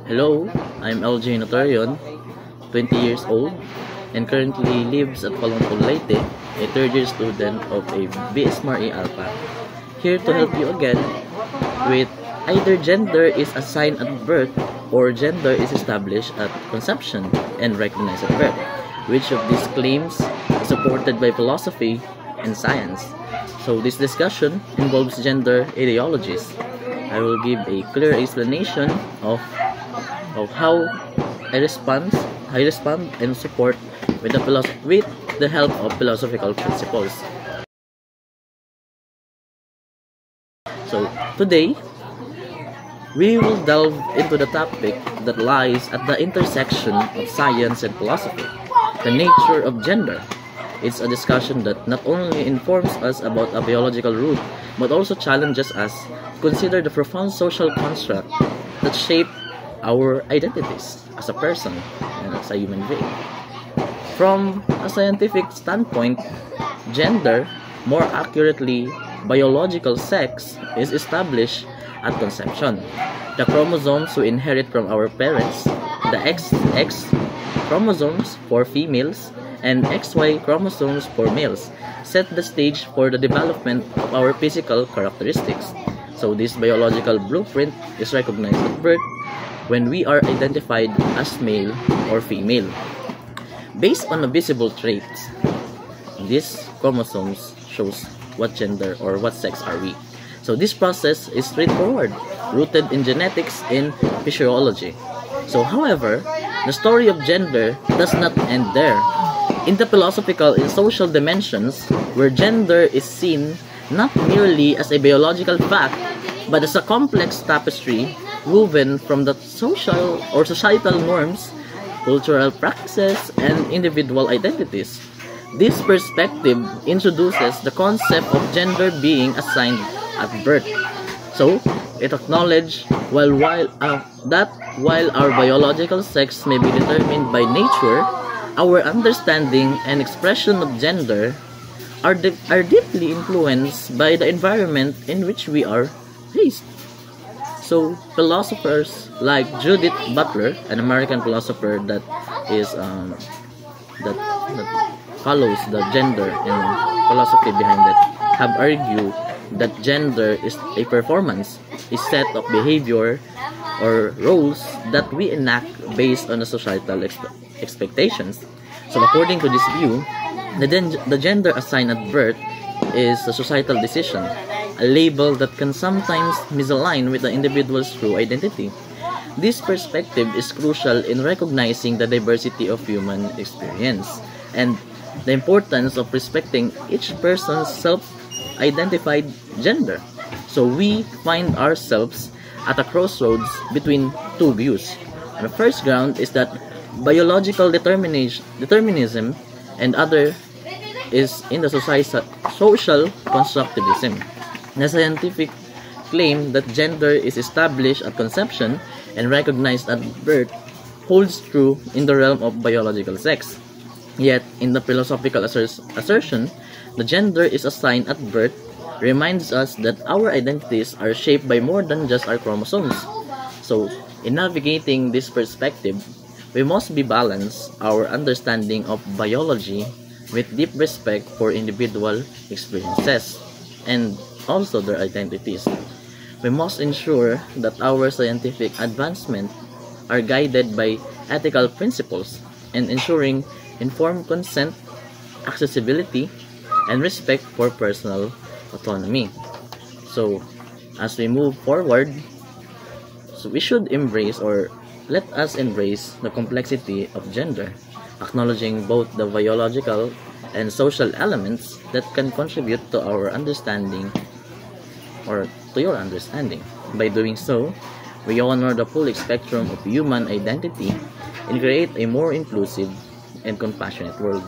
Hello, I'm LJ Notorion, 20 years old, and currently lives at Palongpol, Leyte, a third-year student of a BSMRE Alpha. Here to help you again with either gender is assigned at birth or gender is established at conception and recognized at birth. Which of these claims is supported by philosophy and science? So this discussion involves gender ideologies. I will give a clear explanation of how I respond and support with the help of philosophical principles. So today we will delve into the topic that lies at the intersection of science and philosophy, the nature of gender. It's a discussion that not only informs us about a biological root, but also challenges us to consider the profound social construct that shape our identities as a person and as a human being. From a scientific standpoint, gender, more accurately biological sex, is established at conception. The chromosomes we inherit from our parents, the XX chromosomes for females and XY chromosomes for males, set the stage for the development of our physical characteristics. So this biological blueprint is recognized at birth when we are identified as male or female. Based on the visible traits, these chromosomes shows what gender or what sex are we. So this process is straightforward, rooted in genetics and physiology. So however, the story of gender does not end there. In the philosophical and social dimensions, where gender is seen not merely as a biological fact, but as a complex tapestry woven from the social or societal norms, cultural practices, and individual identities. This perspective introduces the concept of gender being assigned at birth. So, it acknowledges that while our biological sex may be determined by nature, our understanding and expression of gender are deeply influenced by the environment in which we are raised. So, philosophers like Judith Butler, an American philosopher that follows the gender and philosophy behind it, have argued that gender is a performance, a set of behavior or roles that we enact based on the societal expectations. So according to this view, the gender assigned at birth is a societal decision, a label that can sometimes misalign with the individual's true identity. This perspective is crucial in recognizing the diversity of human experience and the importance of respecting each person's self-identified gender. So we find ourselves at a crossroads between two views. The first ground is that biological determinism, and other is in the social constructivism. The scientific claim that gender is established at conception and recognized at birth holds true in the realm of biological sex. Yet, in the philosophical assertion, the gender is assigned at birth reminds us that our identities are shaped by more than just our chromosomes. So, in navigating this perspective, we must balance our understanding of biology with deep respect for individual experiences and also their identities. We must ensure that our scientific advancements are guided by ethical principles and ensuring informed consent, accessibility, and respect for personal autonomy. So, as we move forward, we should let us embrace the complexity of gender, acknowledging both the biological and social elements that can contribute to our understanding or to your understanding. By doing so, we honor the full spectrum of human identity and create a more inclusive and compassionate world.